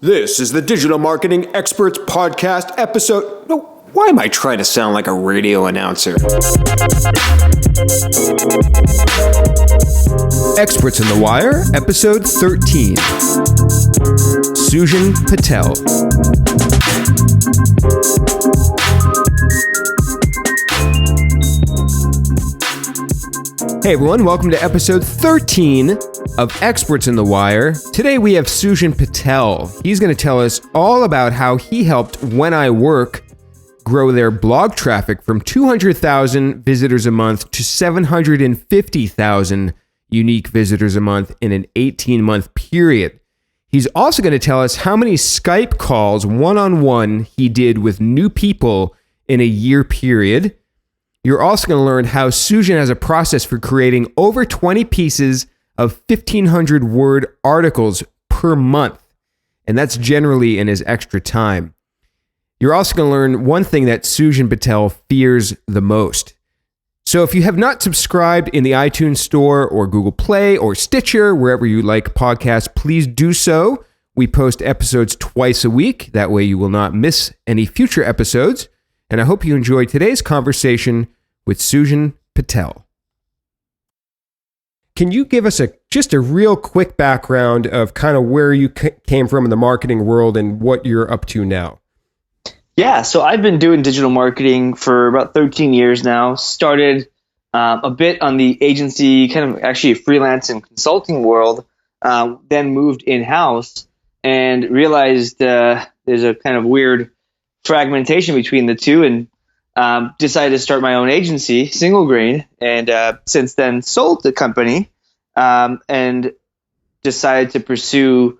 This is the Digital Marketing Experts Podcast episode. No, why am I trying to sound like a radio announcer? Experts in the Wire, episode 13. Sujan Patel. Hey everyone, welcome to episode 13 of Experts in the Wire. Today we have Sujan Patel. He's going to tell us all about how he helped When I Work grow their blog traffic from 200,000 visitors a month to 750,000 unique visitors a month in an 18-month period. He's also going to tell us how many Skype calls one-on-one he did with new people in a year period. You're also going to learn how Sujan has a process for creating over 20 pieces of 1,500-word articles per month, and that's generally in his extra time. You're also going to learn one thing that Sujan Patel fears the most. So if you have not subscribed in the iTunes Store or Google Play or Stitcher, wherever you like podcasts, please do so. We post episodes twice a week. That way you will not miss any future episodes. And I hope you enjoyed today's conversation with Sujan Patel. Can you give us just a real quick background of kind of where you came from in the marketing world and what you're up to now? Yeah, so I've been doing digital marketing for about 13 years now. Started a bit on the agency, kind of actually freelance and consulting world, then moved in-house and realized there's a kind of weird fragmentation between the two, and decided to start my own agency, Single Grain, and since then sold the company and decided to pursue,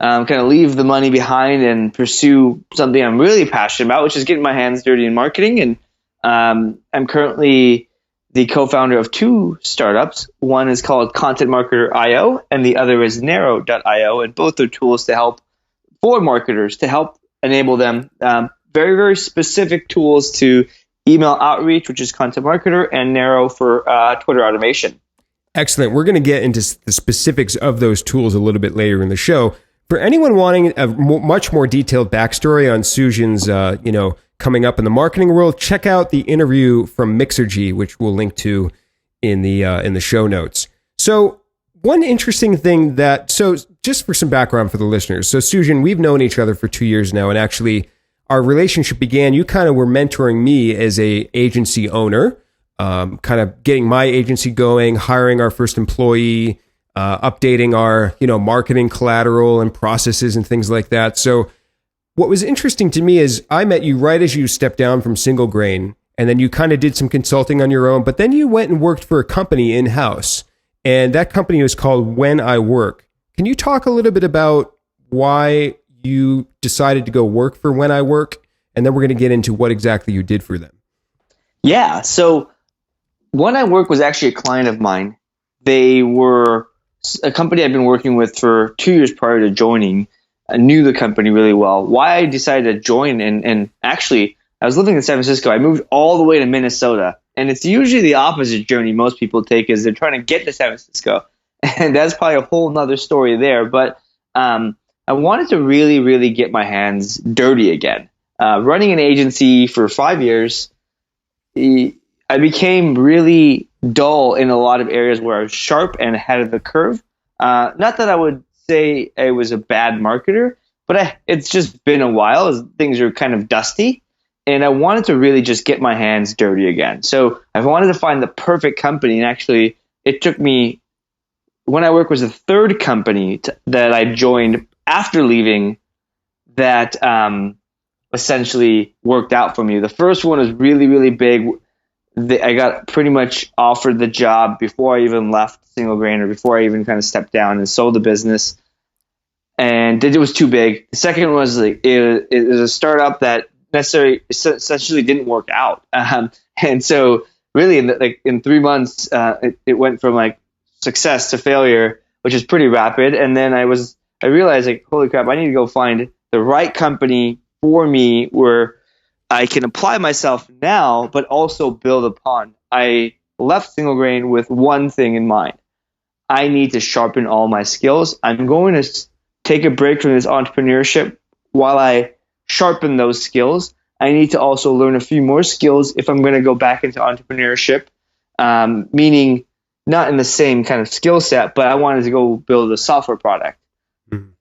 kind of leave the money behind and pursue something I'm really passionate about, which is getting my hands dirty in marketing. And I'm currently the co-founder of two startups. One is called Content Marketer IO, and the other is Narrow.io, and both are tools to help for marketers to help enable them. Very, very specific tools to email outreach, which is Content Marketer, and Narrow for Twitter automation. Excellent. We're going to get into the specifics of those tools a little bit later in the show. For anyone wanting a much more detailed backstory on Sujan's, coming up in the marketing world, check out the interview from Mixergy, which we'll link to in the show notes. So one interesting thing so just for some background for the listeners. So Sujan, we've known each other for 2 years now, and actually our relationship began, you kind of were mentoring me as a agency owner, kind of getting my agency going, hiring our first employee, updating our, marketing collateral and processes and things like that. So what was interesting to me is I met you right as you stepped down from Single Grain, and then you kind of did some consulting on your own, but then you went and worked for a company in-house, and that company was called When I Work. Can you talk a little bit about why you decided to go work for When I Work, and then we're going to get into what exactly you did for them? Yeah, so When I Work was actually a client of mine. They were a company I'd been working with for 2 years prior to joining. I knew the company really well. Why I decided to join, and actually, I was living in San Francisco. I moved all the way to Minnesota, and it's usually the opposite journey most people take, is they're trying to get to San Francisco, and that's probably a whole nother story there. But I wanted to really, really get my hands dirty again. Running an agency for 5 years, I became really dull in a lot of areas where I was sharp and ahead of the curve. Not that I would say I was a bad marketer, but it's just been a while as things are kind of dusty. And I wanted to really just get my hands dirty again. So I wanted to find the perfect company. And actually, it took me, When I Work was the third company that I joined after leaving that essentially worked out for me. The first one was really, really big. I got pretty much offered the job before I even left Single Grain, or before I even kind of stepped down and sold the business. And it was too big. The second was it was a startup that essentially didn't work out. And so really in 3 months, it went from success to failure, which is pretty rapid. And then I realized holy crap, I need to go find the right company for me where I can apply myself now, but also build upon. I left Single Grain with one thing in mind. I need to sharpen all my skills. I'm going to take a break from this entrepreneurship while I sharpen those skills. I need to also learn a few more skills if I'm going to go back into entrepreneurship, meaning not in the same kind of skill set, but I wanted to go build a software product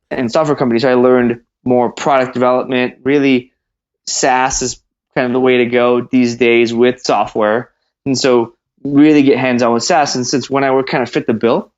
and software company. So I learned more product development. Really, SaaS is kind of the way to go these days with software. And so really get hands-on with SaaS. And since When I Work kind of fit the bill,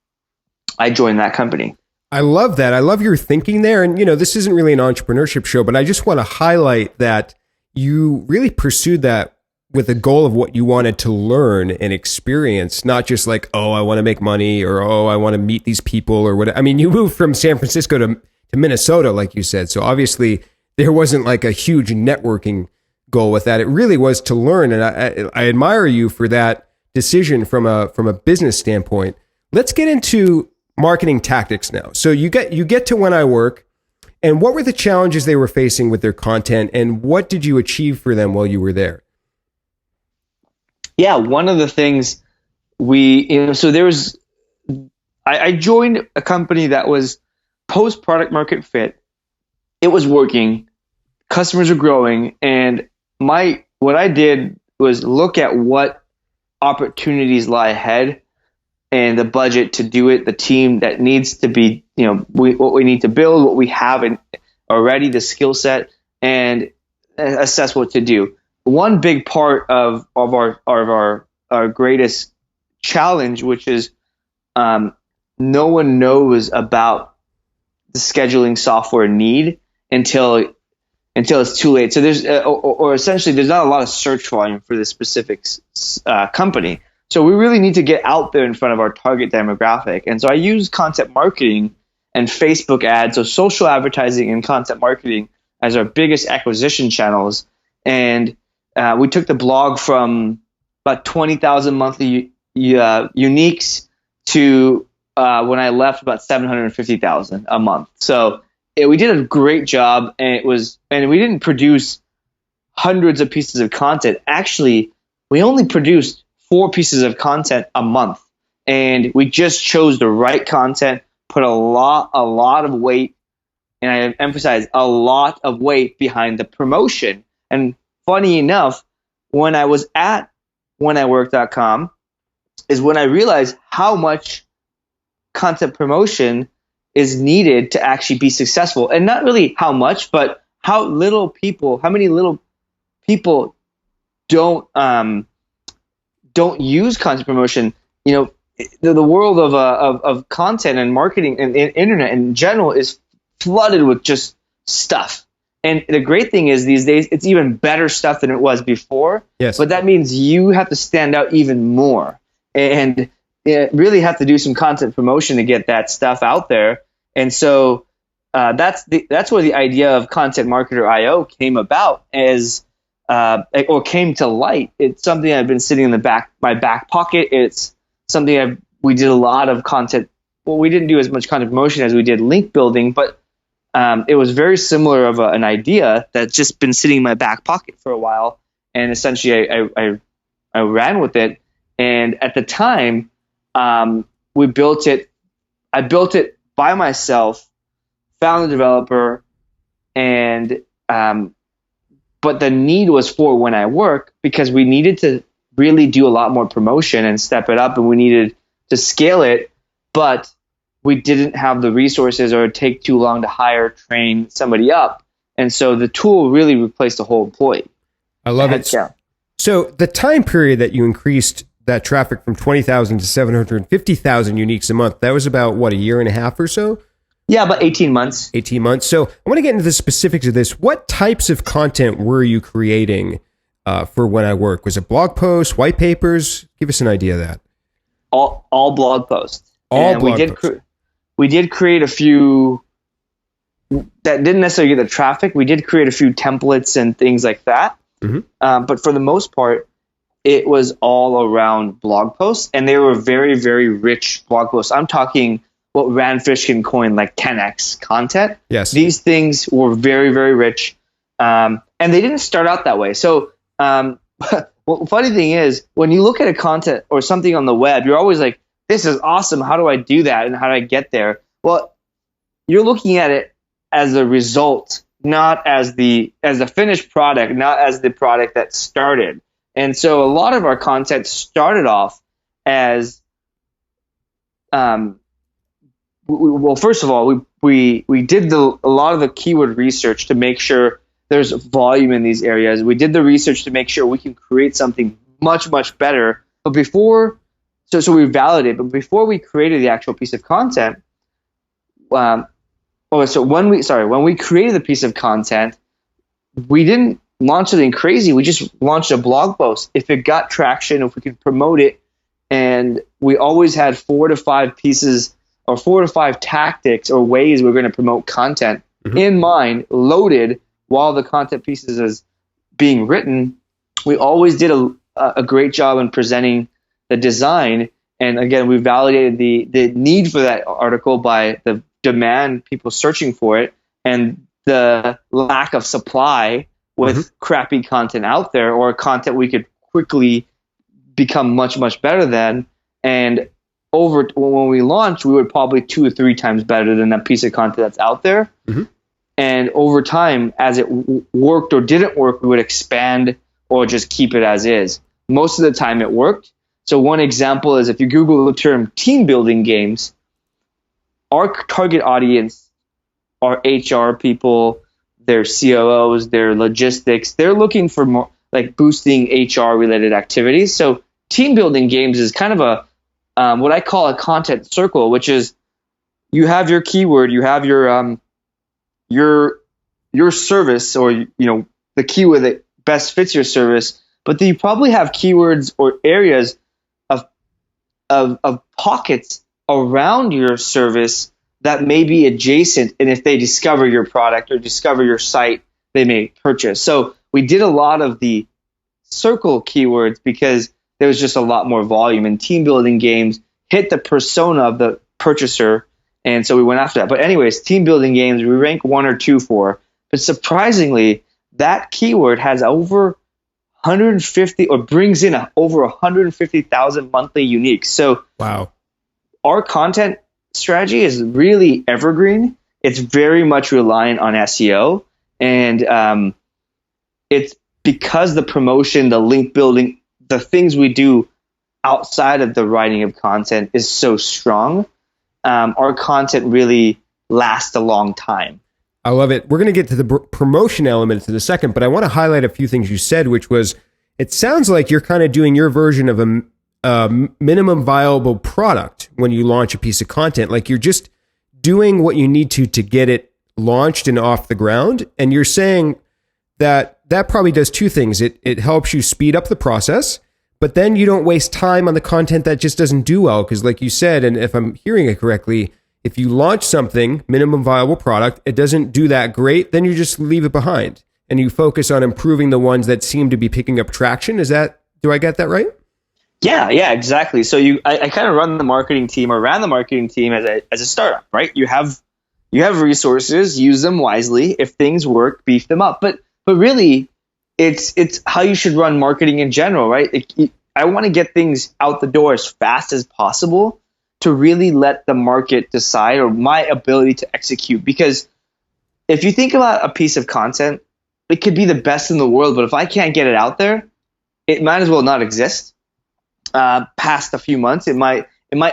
I joined that company. I love that. I love your thinking there. And, this isn't really an entrepreneurship show, but I just want to highlight that you really pursued that with the goal of what you wanted to learn and experience, not just like, oh, I want to make money or, oh, I want to meet these people or what. I mean, you moved from San Francisco to Minnesota, like you said. So obviously there wasn't like a huge networking goal with that. It really was to learn. And I admire you for that decision from a business standpoint. Let's get into marketing tactics now. So you get to When I Work, and what were the challenges they were facing with their content, and what did you achieve for them while you were there? Yeah, one of the things I joined a company that was post product market fit. It was working, customers are growing, and what I did was look at what opportunities lie ahead and the budget to do it, the team that needs to be, what we need to build, what we have already, the skill set, and assess what to do. One big part of our greatest challenge, which is no one knows about the scheduling software need until it's too late. So there's or essentially there's not a lot of search volume for this specific company. So we really need to get out there in front of our target demographic. And so I use content marketing and Facebook ads, so social advertising and content marketing as our biggest acquisition channels. And we took the blog from about 20,000 monthly uniques to when I left about 750,000 a month. So we did a great job, and we didn't produce hundreds of pieces of content. Actually, we only produced 4 pieces of content a month, and we just chose the right content, put a lot of weight, and I emphasize a lot of weight behind the promotion. And funny enough, when I was at wheniwork.com is when I realized how much content promotion is needed to actually be successful. And not really how much, but how many little people don't use content promotion. The world of content and marketing and internet in general is flooded with just stuff. And the great thing is these days, it's even better stuff than it was before. Yes. But that means you have to stand out even more and really have to do some content promotion to get that stuff out there. And so that's where the idea of Content Marketer IO came about or came to light. It's something I've been sitting in my back pocket. It's something we did a lot of content. Well, we didn't do as much content promotion as we did link building, but it was very similar of an idea that's just been sitting in my back pocket for a while. And essentially I ran with it. And at the time, we built it. I built it by myself, found a developer, and but the need was for When I Work because we needed to really do a lot more promotion and step it up, and we needed to scale it, but we didn't have the resources or it'd take too long to train somebody up. And so the tool really replaced the whole employee. I love it. So the time period that you increased that traffic from 20,000 to 750,000 uniques a month, that was about, what, a year and a half or so? Yeah, about 18 months. 18 months. So I want to get into the specifics of this. What types of content were you creating for When I Work? Was it blog posts, white papers? Give us an idea of that. All blog posts. We did create a few that didn't necessarily get the traffic. We did create a few templates and things like that. Mm-hmm. But for the most part, it was all around blog posts, and they were very, very rich blog posts. I'm talking what Randfish can coin like 10x content. Yes. These things were very, very rich. And they didn't start out that way. So well, the funny thing is, when you look at a content or something on the web, you're always like, this is awesome. How do I do that? And how do I get there? Well, you're looking at it as a result, not as the finished product, not as the product that started. And so a lot of our content started off as well, first of all, we did a lot of the keyword research to make sure there's volume in these areas. We did the research to make sure we can create something much, much better. But before, so we validated, but before we created the actual piece of content, when we created the piece of content, we didn't launch something crazy. We just launched a blog post. If it got traction, if we could promote it, and we always had 4 to 5 pieces or 4 to 5 tactics or ways we're going to promote content in mind, loaded while the content pieces is being written. We always did a great job in presenting the design. And again, we validated the need for that article by the demand, people searching for it, and the lack of supply with crappy content out there, or content we could quickly become much, much better than. And when we launched, we were probably 2 or 3 times better than that piece of content that's out there. And over time, as it worked or didn't work, we would expand or just keep it as is. Most of the time it worked. So one example is if you Google the term team building games, our target audience are HR people, their COOs, their logistics. They're looking for more like boosting HR related activities. So team building games is kind of a what I call a content circle, which is you have your keyword, you have your service, or the keyword that best fits your service, but then you probably have keywords or areas of pockets around your service that may be adjacent, and if they discover your product or discover your site, they may purchase. So we did a lot of the circle keywords because there was just a lot more volume, and team building games hit the persona of the purchaser, and so we went after that. But anyways, team building games we rank 1 or 2 for, but surprisingly, that keyword has over 150 or brings in over 150,000 monthly uniques. So wow, our content strategy is really evergreen. It's very much reliant on SEO, and it's because the promotion, the link building, the things we do outside of the writing of content is so strong. Our content really lasts a long time. I love it. We're going to get to the promotion elements in a second, but I want to highlight a few things you said, which was, it sounds like you're kind of doing your version of a minimum viable product when you launch a piece of content. Like you're just doing what you need to get it launched and off the ground. And you're saying that probably does 2 things. It helps you speed up the process, but then you don't waste time on the content that just doesn't do well. Because like you said, and if I'm hearing it correctly, if you launch something, minimum viable product, it doesn't do that great, then you just leave it behind and you focus on improving the ones that seem to be picking up traction. Do I get that right? Yeah, exactly. So I kind of ran the marketing team as a startup, right? You have resources, use them wisely. If things work, beef them up. But really, it's how you should run marketing in general, right? I want to get things out the door as fast as possible to really let the market decide, or my ability to execute. Because if you think about a piece of content, it could be the best in the world, but if I can't get it out there, it might as well not exist. Past a few months, it might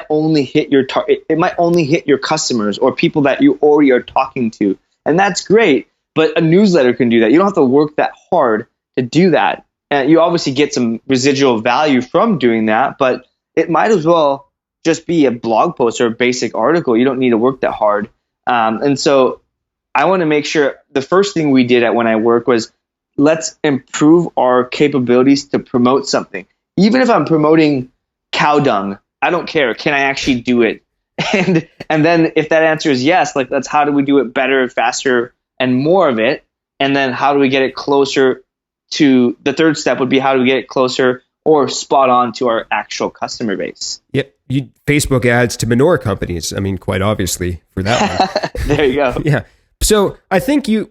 only hit your it might only hit your customers or people that you already are talking to, and that's great. But a newsletter can do that. You don't have to work that hard to do that, and you obviously get some residual value from doing that. But it might as well just be a blog post or a basic article. You don't need to work that hard. And so I want to make sure the first thing we did at When I Work was, let's improve our capabilities to promote something. Even if I'm promoting cow dung, I don't care. Can I actually do it? And then if that answer is yes, like that's how do we do it better, faster, and more of it? And then how do we get it closer to the third step would be how do we get it closer or spot on to our actual customer base? Yeah, Facebook ads to manure companies. I mean, quite obviously for that one. There you go. Yeah. So I think you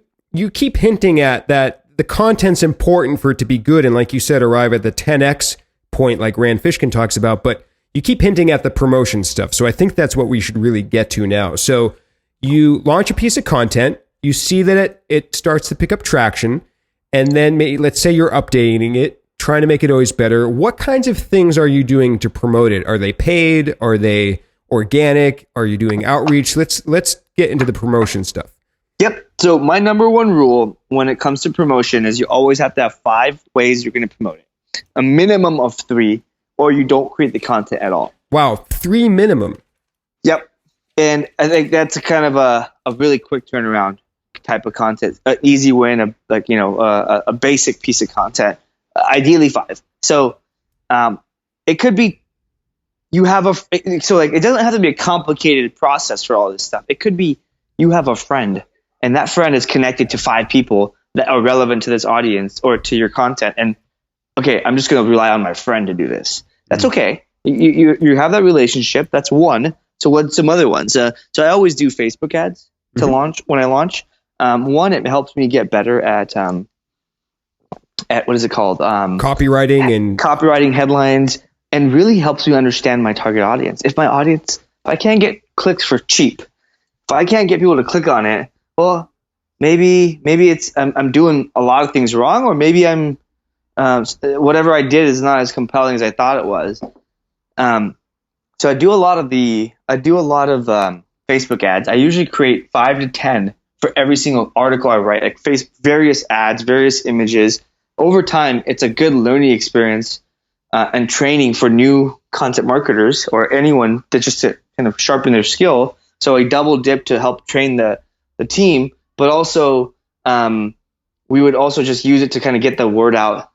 keep hinting at that the content's important for it to be good. And like you said, arrive at the 10X point like Rand Fishkin talks about, but you keep hinting at the promotion stuff. So I think that's what we should really get to now. So you launch a piece of content, you see that it starts to pick up traction, and then let's say you're updating it, trying to make it always better. What kinds of things are you doing to promote it? Are they paid? Are they organic? Are you doing outreach? Let's get into the promotion stuff. Yep. So my number one rule when it comes to promotion is you always have to have 5 ways you're going to promote it. A minimum of 3, or you don't create the content at all. Wow, 3 minimum. Yep. And I think that's a kind of a really quick turnaround type of content. An easy win, a basic piece of content. Ideally 5. So it could be it doesn't have to be a complicated process for all this stuff. It could be you have a friend, and that friend is connected to 5 people that are relevant to this audience or to your content. And okay, I'm just going to rely on my friend to do this. That's okay. You have that relationship. That's one. So what's some other ones? So I always do Facebook ads to launch when I launch. One, it helps me get better at what is it called? Copywriting headlines, and really helps me understand my target audience. If I can't get clicks for cheap, if I can't get people to click on it, well, maybe it's I'm doing a lot of things wrong, or maybe I'm whatever I did is not as compelling as I thought it was. So I do a lot of Facebook ads. I usually create 5 to 10 for every single article I write, like various ads, various images. Over time, it's a good learning experience and training for new content marketers or anyone that just to kind of sharpen their skill. So I double dip to help train the team, but also we would also just use it to kind of get the word out,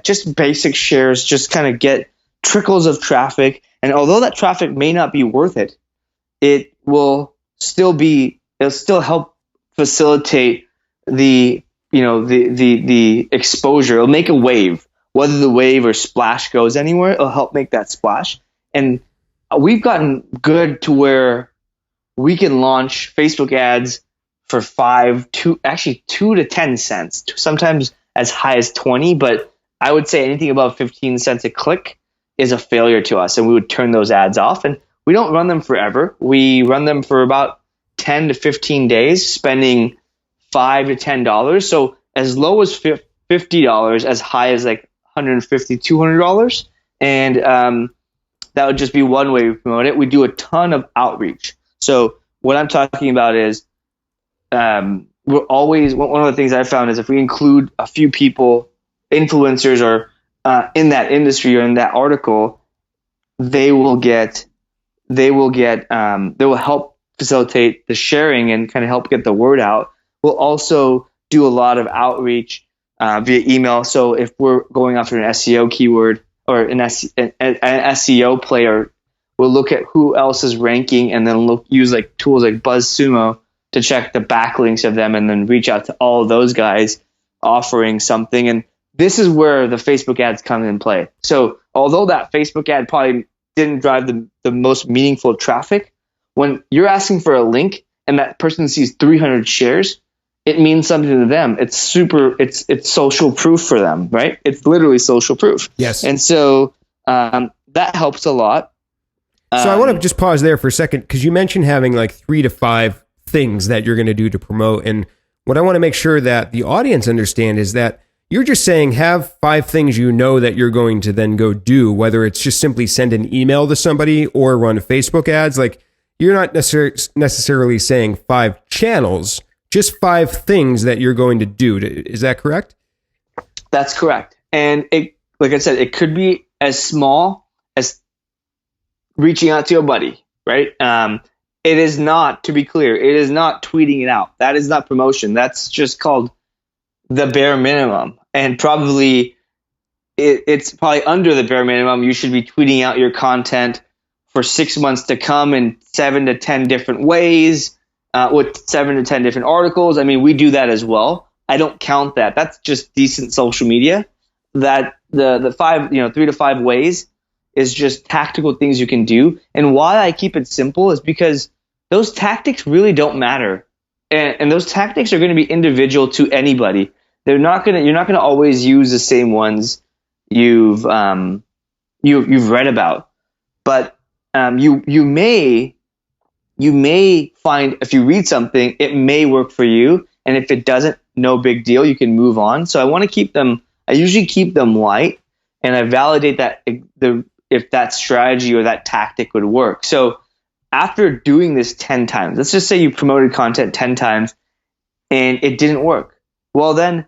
just basic shares, just kind of get trickles of traffic. And although that traffic may not be worth it, it'll still help facilitate the exposure. It'll make a wave. Whether the wave or splash goes anywhere, it'll help make that splash. And we've gotten good to where we can launch Facebook ads for 2 to 10 cents, sometimes as high as 20, but I would say anything above 15 cents a click is a failure to us, and we would turn those ads off. And we don't run them forever. We run them for about 10 to 15 days, spending $5 to $10. So as low as $50, as high as like $150, $200. And that would just be one way we promote it. We do a ton of outreach. So what I'm talking about is we're always, one of the things I found is if we include a few people, influencers or in that industry or in that article, they will help facilitate the sharing and kind of help get the word out. We'll also do a lot of outreach via email. So if we're going after an SEO keyword or an SEO player, we'll look at who else is ranking and then use like tools like BuzzSumo to check the backlinks of them and then reach out to all of those guys offering something. And this is where the Facebook ads come in play. So although that Facebook ad probably didn't drive the most meaningful traffic, when you're asking for a link and that person sees 300 shares, it means something to them. It's social proof for them, right? It's literally social proof. Yes. And so that helps a lot. So I want to just pause there for a second, because you mentioned having like 3 to 5 things that you're going to do to promote. And what I want to make sure that the audience understand is that you're just saying have 5 things you know that you're going to then go do, whether it's just simply send an email to somebody or run Facebook ads. Like, you're not necessarily saying 5 channels, just 5 things that you're going to do. Is that correct? That's correct. And like I said, it could be as small as reaching out to a buddy, right? It is not, to be clear, it is not tweeting it out. That is not promotion. That's just called the bare minimum. And probably it's probably under the bare minimum. You should be tweeting out your content for 6 months to come in 7 to 10 different ways with 7 to 10 different articles. I mean, we do that as well. I don't count that. That's just decent social media. That the 3 to 5 ways is just tactical things you can do. And why I keep it simple is because those tactics really don't matter. And those tactics are going to be individual to anybody. You're not going to always use the same ones you've read about. But you may you may find if you read something, it may work for you. And if it doesn't, no big deal. You can move on. So I usually keep them light, and I validate that if that strategy or that tactic would work. So after doing this 10 times, let's just say you promoted content 10 times and it didn't work. Well, then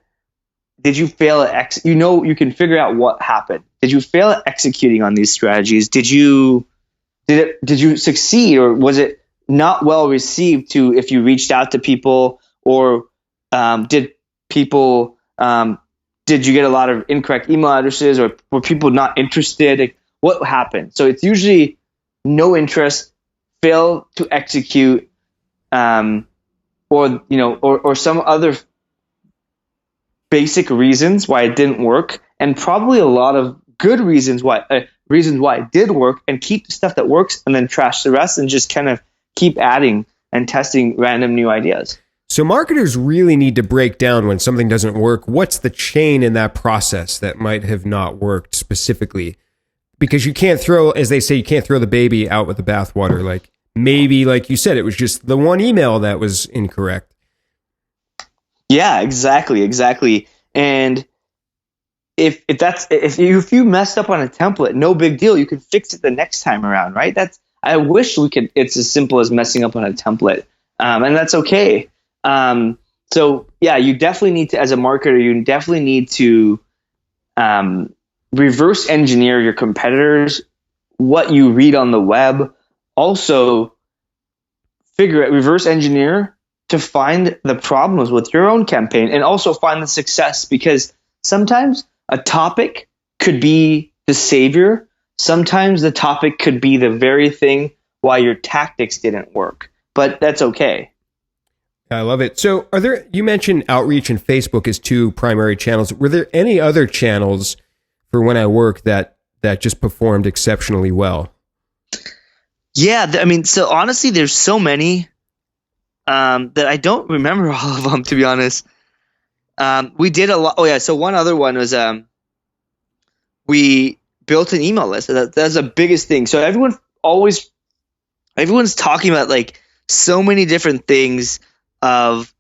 did you fail at you can figure out what happened. Did you fail at executing on these strategies? Did you succeed, or was it not well received if you reached out to people, or did you get a lot of incorrect email addresses, or were people not interested? Like, what happened? So it's usually no interest, fail to execute, or some other basic reasons why it didn't work, and probably a lot of good reasons why it did work, and keep the stuff that works and then trash the rest, and just kind of keep adding and testing random new ideas. So marketers really need to break down when something doesn't work. What's the chain in that process that might have not worked specifically? Because you can't throw, as they say, you can't throw the baby out with the bathwater. Like, maybe, like you said, it was just the one email that was incorrect. Yeah, exactly. And if you messed up on a template, no big deal. You can fix it the next time around, right? I wish we could. It's as simple as messing up on a template, and that's okay. So yeah, you definitely need to, as a marketer, you definitely need to reverse engineer your competitors, what you read on the web. Also, reverse engineer to find the problems with your own campaign, and also find the success, because sometimes a topic could be the savior. Sometimes the topic could be the very thing why your tactics didn't work, but that's okay. I love it. So you mentioned outreach and Facebook as two primary channels. Were there any other channels for When I Work that just performed exceptionally well? Yeah. I mean, so honestly, there's so many that I don't remember all of them, to be honest. We did a lot. Oh yeah. So one other one was, we built an email list. That's the biggest thing. So everyone's talking about like so many different things of,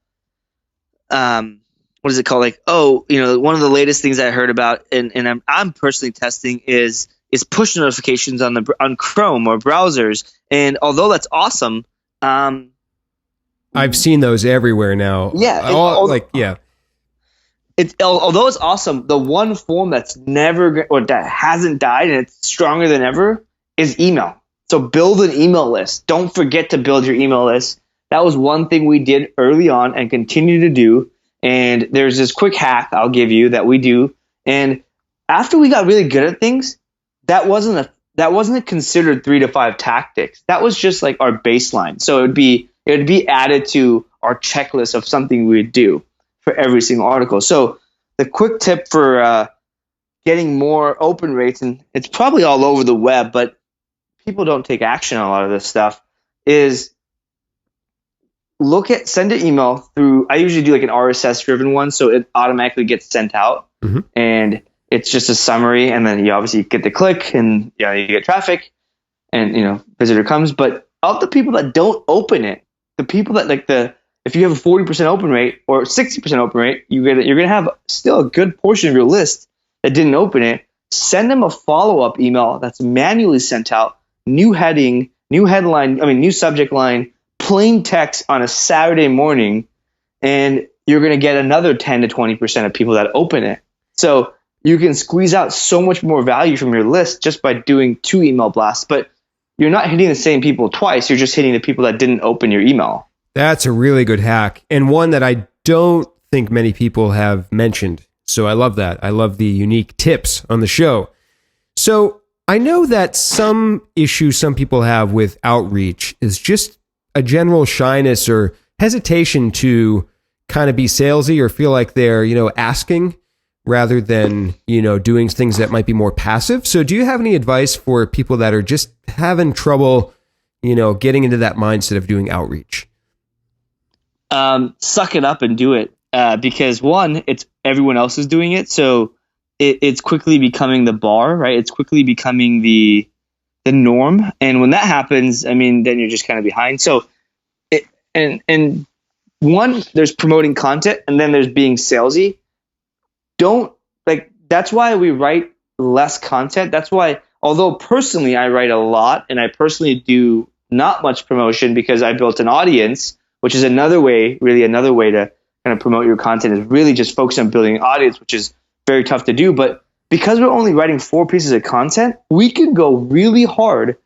what is it called? Like, one of the latest things I heard about, and I'm personally testing is push notifications on Chrome or browsers. And although that's awesome, I've seen those everywhere now. Yeah. Although it's awesome, the one form that's that hasn't died and it's stronger than ever is email. So build an email list. Don't forget to build your email list. That was one thing we did early on and continue to do. And there's this quick hack I'll give you that we do. And after we got really good at things, that wasn't considered 3 to 5 tactics. That was just like our baseline. So it would be added to our checklist of something we would do for every single article. So the quick tip for getting more open rates, and it's probably all over the web, but people don't take action on a lot of this stuff, is send an email through. I usually do like an RSS driven one, so it automatically gets sent out, and it's just a summary, and then you obviously get the click, and you get traffic, and visitor comes. But of the people that don't open it, the people that if you have a 40% open rate or 60% open rate, you're gonna have still a good portion of your list that didn't open it. Send them a follow-up email that's manually sent out, new heading, new headline, new subject line, plain text on a Saturday morning, and you're gonna get another 10 to 20% of people that open it. So you can squeeze out so much more value from your list just by doing 2 email blasts. But you're not hitting the same people twice. You're just hitting the people that didn't open your email. That's a really good hack, and one that I don't think many people have mentioned. So I love that. I love the unique tips on the show. So I know that some issue some people have with outreach is just a general shyness or hesitation to kind of be salesy or feel like they're, asking rather than, doing things that might be more passive. So do you have any advice for people that are just having trouble, getting into that mindset of doing outreach? Suck it up and do it. Because one, it's everyone else is doing it. So it's quickly becoming the bar, right? It's quickly becoming the the norm. And when that happens, I mean, then you're just kind of behind. So and one, there's promoting content, and then there's being salesy. That's why we write less content. That's why, although personally I write a lot and I personally do not much promotion because I built an audience, which is another way to kind of promote your content, is really just focus on building an audience, which is very tough to do. But because we're only writing 4 pieces of content, we can go really hard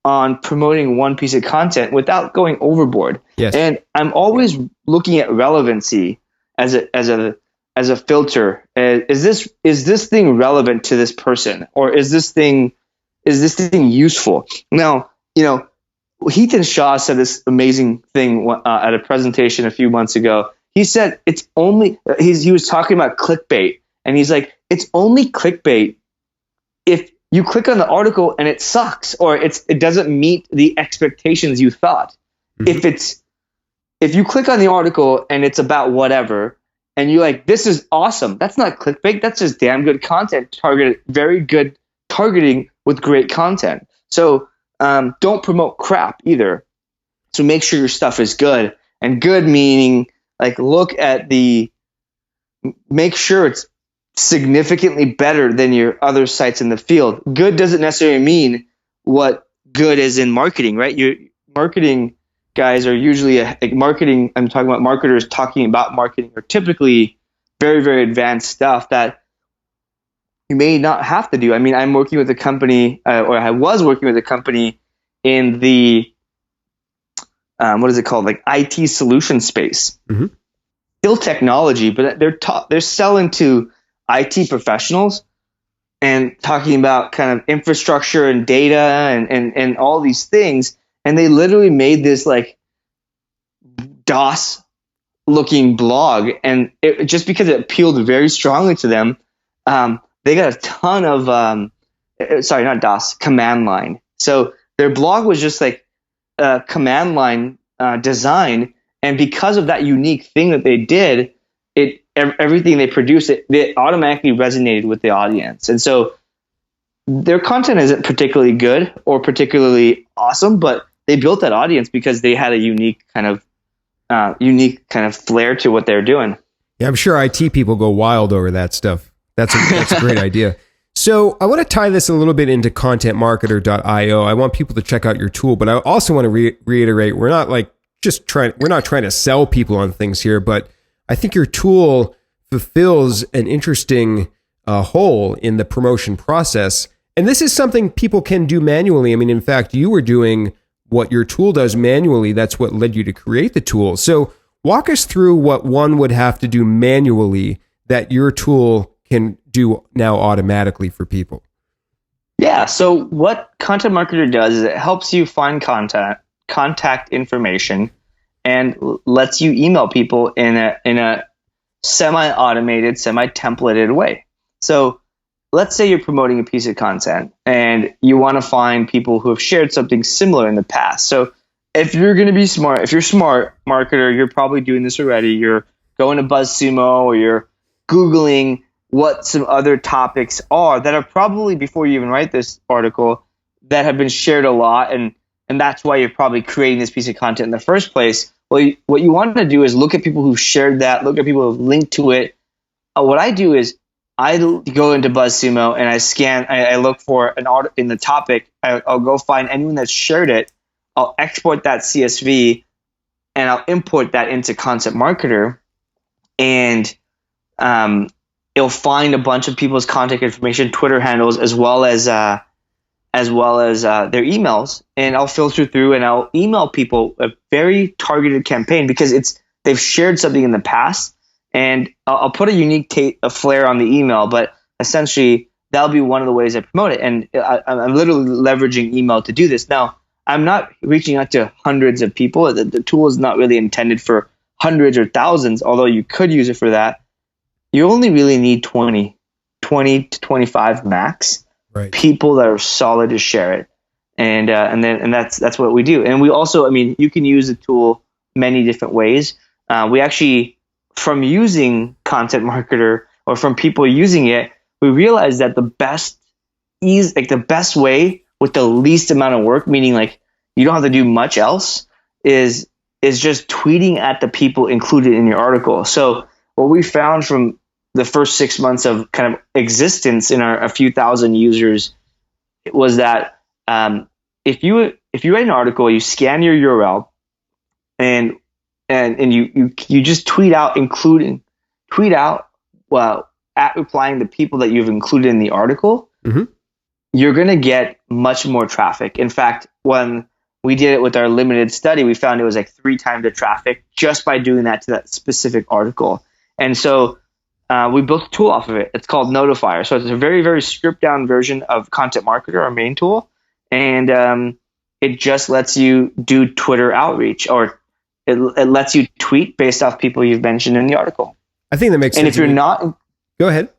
on promoting one piece of content without going overboard. Yes. And I'm always looking at relevancy as a filter. Is this thing relevant to this person, or is this thing useful? Now, Heath and Shaw said this amazing thing at a presentation a few months ago. He said it's only he was talking about clickbait, and he's like, it's only clickbait if you click on the article and it sucks, or it doesn't meet the expectations you thought. Mm-hmm. If you click on the article and it's about whatever, and you're like, this is awesome, that's not clickbait. That's just damn good content, very good targeting with great content. So don't promote crap either. So make sure your stuff is good, and good meaning like make sure it's significantly better than your other sites in the field. Good doesn't necessarily mean what good is in marketing, right? Your marketing guys are usually marketing. I'm talking about marketers talking about marketing are typically very, very advanced stuff that you may not have to do. I mean, I'm working with a company, or I was working with a company in the what is it called? Like IT solution space. Mm-hmm. Still technology, but they're selling to IT professionals and talking about kind of infrastructure and data and all these things. And they literally made this like DOS looking blog. And just because it appealed very strongly to them, they got a ton of, not DOS, command line. So their blog was just like a command line design. And because of that unique thing that they did, everything they produced, it automatically resonated with the audience. And so their content isn't particularly good or particularly awesome, but they built that audience because they had a unique kind of flair to what they're doing. Yeah, I'm sure IT people go wild over that stuff. That's a great idea. So I want to tie this a little bit into contentmarketer.io. I want people to check out your tool, but I also want to reiterate, we're not trying to sell people on things here, but I think your tool fulfills an interesting hole in the promotion process. And this is something people can do manually. I mean, in fact, you were doing what your tool does manually. That's what led you to create the tool. So walk us through what one would have to do manually that your tool can do now automatically for people. Yeah. So what Content Marketer does is it helps you find contact information and lets you email people in a semi-automated, semi-templated way. So let's say you're promoting a piece of content and you want to find people who have shared something similar in the past. So if you're going to be smart, if you're a smart marketer, you're probably doing this already. You're going to BuzzSumo, or you're Googling what some other topics are that are probably, before you even write this article, that have been shared a lot, and that's why you're probably creating this piece of content in the first place. Well, what you want to do is look at people who've shared that, look at people who've linked to it. What I do is I go into BuzzSumo and I look for an article in the topic. I'll go find anyone that's shared it. I'll export that CSV and I'll import that into Content Marketer, and it'll find a bunch of people's contact information, Twitter handles, as well as their emails, and I'll filter through and I'll email people a very targeted campaign because they've shared something in the past, and I'll put a unique a flair on the email, but essentially that'll be one of the ways I promote it. And I'm literally leveraging email to do this. Now, I'm not reaching out to hundreds of people. The tool is not really intended for hundreds or thousands, although you could use it for that. You only really need 20 to 25 max. Right. People that are solid to share it, and that's what we do. And we also, I mean, you can use the tool many different ways. We actually, from using Content Marketer or from people using it, we realized that the best way with the least amount of work, meaning like you don't have to do much else, is just tweeting at the people included in your article. So what we found from the first 6 months of kind of existence in a few thousand users was that if you write an article, you scan your URL and you just tweet out at replying to people that you've included in the article, you're going to get much more traffic. In fact, when we did it with our limited study, we found it was like 3 times the traffic just by doing that to that specific article. And so we built a tool off of it. It's called Notifier. So it's a very, very stripped down version of Content Marketer, our main tool. And it just lets you do Twitter outreach, or it lets you tweet based off people you've mentioned in the article. I think that makes sense. And if you're not... Go ahead.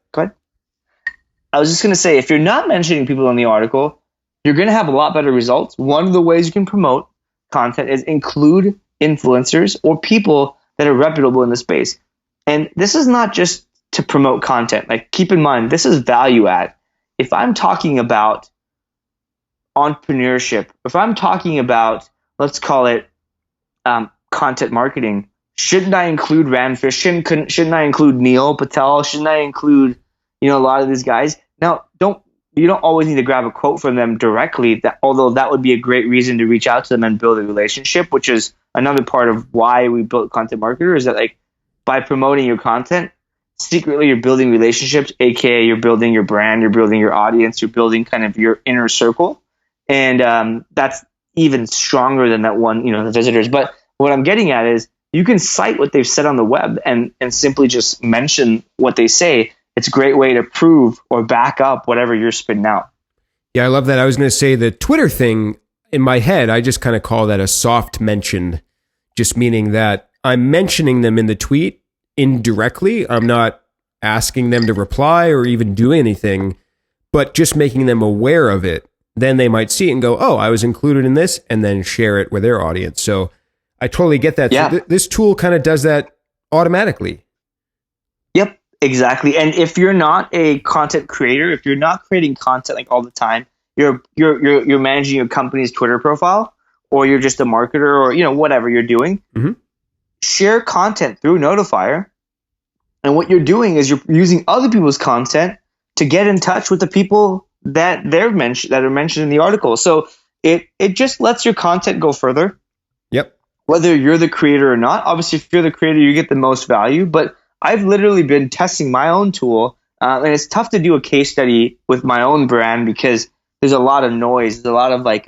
I was just going to say, if you're not mentioning people in the article, you're going to have a lot better results. One of the ways you can promote content is include influencers or people that are reputable in the space. And this is not just to promote content. Like, keep in mind, this is value add. If I'm talking about entrepreneurship, if I'm talking about, let's call it content marketing, shouldn't I include Rand Fishkin? Shouldn't I include Neil Patel? Shouldn't I include, a lot of these guys? Now, you don't always need to grab a quote from them directly, although that would be a great reason to reach out to them and build a relationship, which is another part of why we built Content Marketer, is that like by promoting your content, secretly you're building relationships, aka you're building your brand, you're building your audience, you're building kind of your inner circle. And that's even stronger than that one, the visitors. But what I'm getting at is you can cite what they've said on the web and simply just mention what they say. It's a great way to prove or back up whatever you're spitting out. Yeah, I love that. I was going to say the Twitter thing in my head, I just kind of call that a soft mention, just meaning that I'm mentioning them in the tweet indirectly. I'm not asking them to reply or even do anything, but just making them aware of it. Then they might see it and go, oh, I was included in this, and then share it with their audience. So I totally get that. Yeah. So this tool kind of does that automatically. Yep. Exactly. And if you're not a content creator, if you're not creating content like all the time, you're managing your company's Twitter profile, or you're just a marketer, or whatever you're doing, share content through Notifier. And what you're doing is you're using other people's content to get in touch with the people that are mentioned in the article. So it just lets your content go further. Yep. Whether you're the creator or not. Obviously, if you're the creator, you get the most value, but I've literally been testing my own tool, and it's tough to do a case study with my own brand because there's a lot of noise. There's a lot of like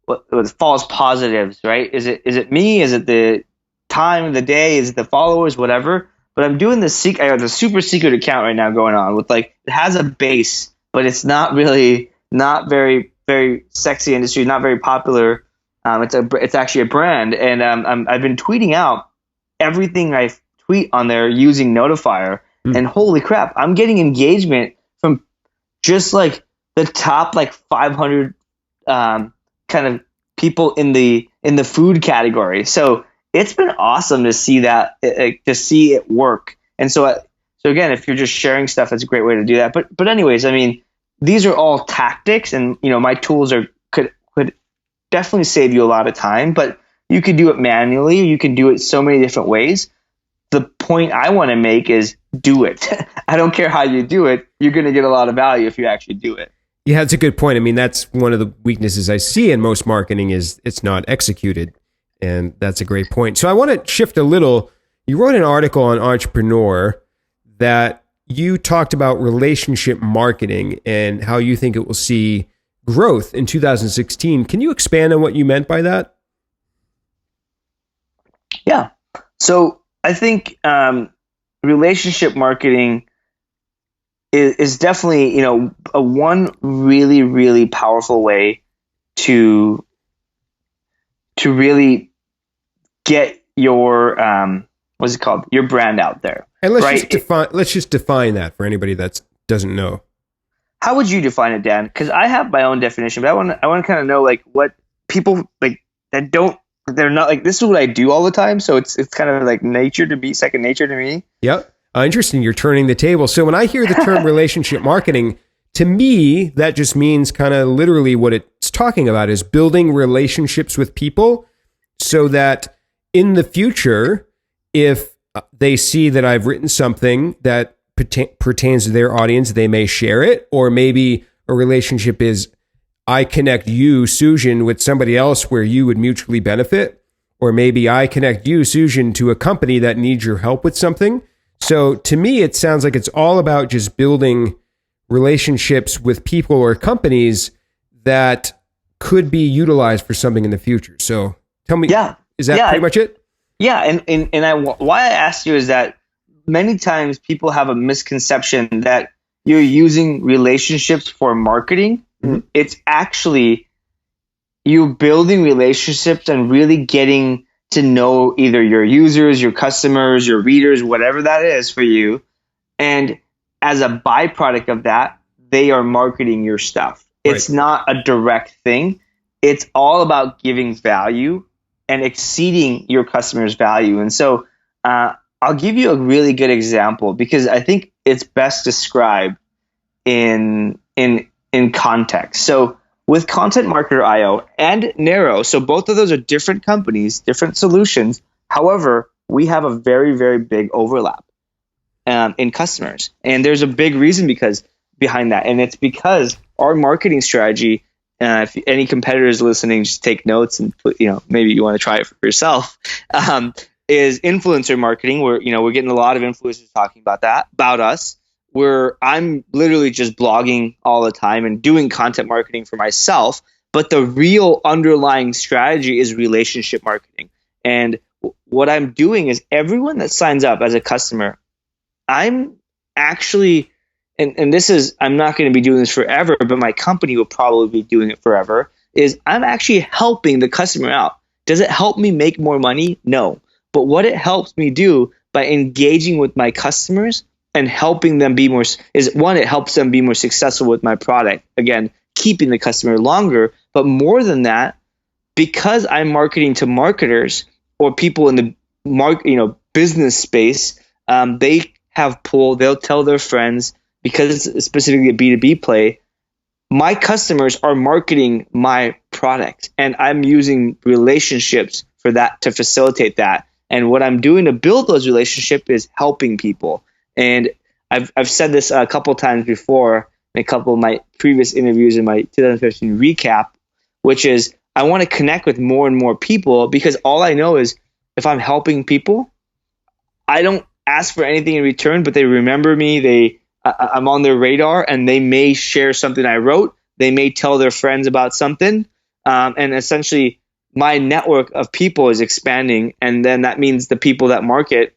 what false positives, right? Is it me? Is it the time of the day? Is it the followers? Whatever. But I'm doing I have the super secret account right now going on with it has a base, but it's not very, very sexy industry, not very popular. It's actually a brand, and I've been tweeting out everything I tweet on there using Notifier, and holy crap, I'm getting engagement from just like the top 500 kind of people in the food category. So it's been awesome to see that, to see it work. And so again, if you're just sharing stuff, that's a great way to do that. But anyways, I mean, these are all tactics, and my tools could definitely save you a lot of time, but you could do it manually. You can do it so many different ways. The point I want to make is do it. I don't care how you do it. You're going to get a lot of value if you actually do it. Yeah, that's a good point. I mean, that's one of the weaknesses I see in most marketing is it's not executed. And that's a great point. So I want to shift a little. You wrote an article on Entrepreneur that you talked about relationship marketing and how you think it will see growth in 2016. Can you expand on what you meant by that? Yeah. So I think relationship marketing is definitely, a one really, really powerful way to really get your what's it called? Your brand out there. And let's just define that for anybody that doesn't know. How would you define it, Dan? Because I have my own definition, but I want to kind of know what people they're not this is what I do all the time. So it's kind of like nature to me, second nature to me. Yep. Interesting. You're turning the table. So when I hear the term relationship marketing, to me, that just means kind of literally what it's talking about is building relationships with people so that in the future, if they see that I've written something that pertains to their audience, they may share it. Or maybe a relationship is I connect you, Sujan, with somebody else where you would mutually benefit. Or maybe I connect you, Sujan, to a company that needs your help with something. So to me, it sounds like it's all about just building relationships with people or companies that could be utilized for something in the future. So tell me, is that pretty much it? Yeah. Why I asked you is that many times people have a misconception that you're using relationships for marketing. Mm-hmm. It's actually you building relationships and really getting to know either your users, your customers, your readers, whatever that is for you. And as a byproduct of that, they are marketing your stuff. Right. It's not a direct thing. It's all about giving value and exceeding your customer's value. And so I'll give you a really good example because I think it's best described in context. So with Content Marketer IO and Narrow, so both of those are different companies, different solutions. However, we have a very, very big overlap in customers. And there's a big reason behind that. And it's because our marketing strategy, if any competitors listening, just take notes and put, maybe you want to try it for yourself, is influencer marketing, where, we're getting a lot of influencers talking about us, where I'm literally just blogging all the time and doing content marketing for myself. But the real underlying strategy is relationship marketing. And what I'm doing is everyone that signs up as a customer, I'm actually, and this is, I'm not going to be doing this forever, but my company will probably be doing it forever, is I'm actually helping the customer out. Does it help me make more money? No. But what it helps me do by engaging with my customers and helping them be more, is one, it helps them be more successful with my product. Again, keeping the customer longer. But more than that, because I'm marketing to marketers or people in the business space, they have pull, they'll tell their friends, because it's specifically a B2B play, my customers are marketing my product and I'm using relationships for that to facilitate that. And what I'm doing to build those relationships is helping people. And I've said this a couple times before in a couple of my previous interviews in my 2015 recap, which is I want to connect with more and more people, because all I know is if I'm helping people, I don't ask for anything in return, but they remember me. I'm on their radar, and they may share something I wrote. They may tell their friends about something. And essentially my network of people is expanding. And then that means the people that market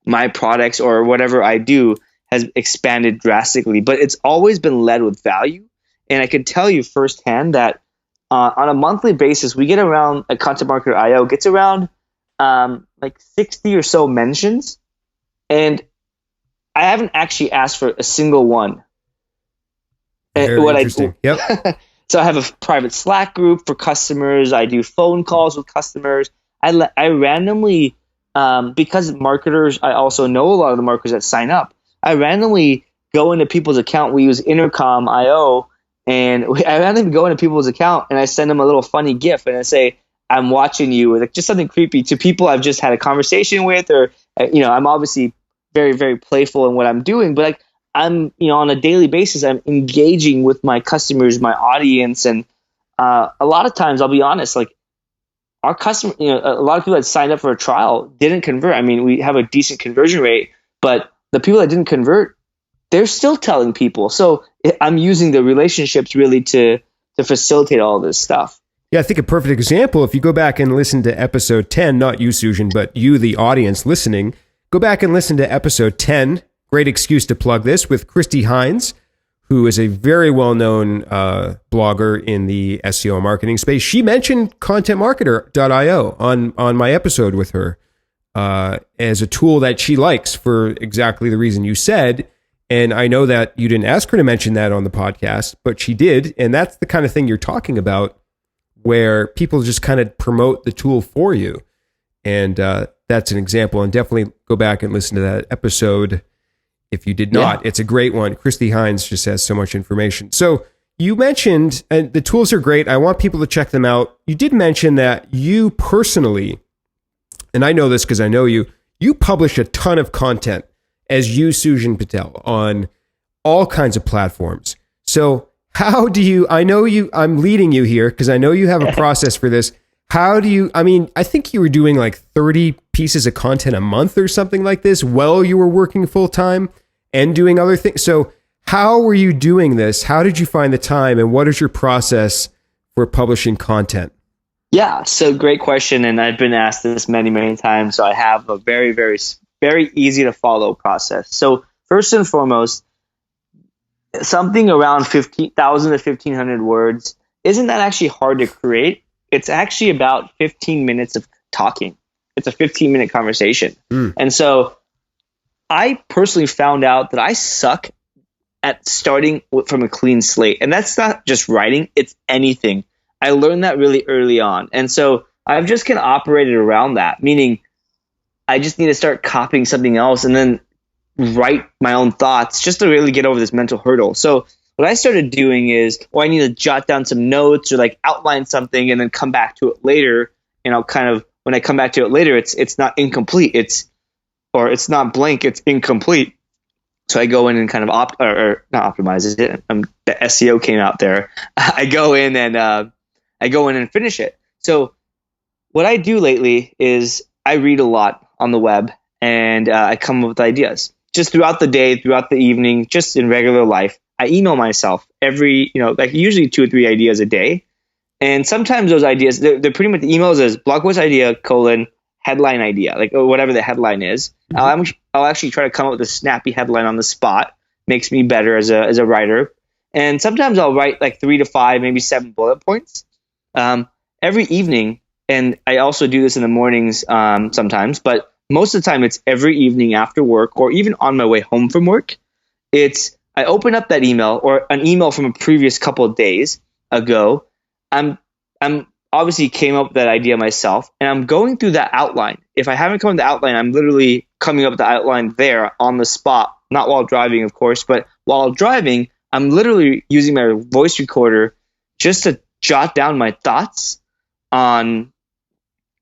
my products or whatever I do has expanded drastically. But it's always been led with value. And I can tell you firsthand that on a monthly basis, we get around, a Content Marketer IO gets around like 60 or so mentions. And I haven't actually asked for a single one. Very interesting. Yep. So I have a private Slack group for customers. I do phone calls with customers. I randomly, because marketers, I also know a lot of the marketers that sign up. I randomly go into people's account. We use Intercom IO, and I randomly go into people's account and I send them a little funny GIF and I say, "I'm watching you," like just something creepy to people I've just had a conversation with, or I'm obviously very, very playful in what I'm doing, but like I'm, on a daily basis, I'm engaging with my customers, my audience. And a lot of times, I'll be honest, like our customer, a lot of people that signed up for a trial didn't convert. I mean, we have a decent conversion rate, but the people that didn't convert, they're still telling people. So I'm using the relationships really to facilitate all this stuff. Yeah, I think a perfect example, if you go back and listen to episode 10, not you, Sujan, but you, the audience listening, go back and listen to episode 10. Great excuse to plug this with Christy Hines, who is a very well-known blogger in the SEO marketing space. She mentioned contentmarketer.io on my episode with her as a tool that she likes for exactly the reason you said. And I know that you didn't ask her to mention that on the podcast, but she did. And that's the kind of thing you're talking about, where people just kind of promote the tool for you. And that's an example. And definitely go back and listen to that episode if you did not. It's a great one. Christy Hines just has so much information. So you mentioned, and the tools are great. I want people to check them out. You did mention that you personally, and I know this because I know you publish a ton of content as you, Sujan Patel, on all kinds of platforms. So how do you, I'm leading you here because I know you have a process for this. How do you, I think you were doing like 30 pieces of content a month or something like this while you were working full time and doing other things. So how were you doing this? How did you find the time, and what is your process for publishing content? Yeah, so great question. And I've been asked this many, many times. So I have a very, very, very easy to follow process. So first and foremost, something around 15,000 to 1,500 words, isn't that actually hard to create? It's actually about 15 minutes of talking. It's a 15-minute conversation. And so I personally found out that I suck at starting from a clean slate. And that's not just writing, it's anything. I learned that really early on. And so I've just kind of operated around that, meaning I just need to start copying something else and then write my own thoughts just to really get over this mental hurdle. So what I started doing is, I need to jot down some notes or like outline something and then come back to it later. And I'll kind of, when I come back to it later, it's not incomplete. It's not blank, it's incomplete. So I go in and kind of not optimize it. The SEO came out there. I go in and finish it. So what I do lately is I read a lot on the web, and I come up with ideas just throughout the day, throughout the evening, just in regular life. I email myself like usually 2 or 3 ideas a day. And sometimes those ideas, they're pretty much, the emails as blog post idea, headline idea, like whatever the headline is. I'll actually try to come up with a snappy headline on the spot. Makes me better as a writer. And sometimes I'll write like 3 to 5, maybe 7 bullet points every evening. And I also do this in the mornings sometimes, but most of the time it's every evening after work or even on my way home from work. I open up that email or an email from a previous couple of days ago. I'm obviously came up with that idea myself, and I'm going through that outline. If I haven't come up with the outline, I'm literally coming up with the outline there on the spot, not while driving, of course, but while driving, I'm literally using my voice recorder just to jot down my thoughts on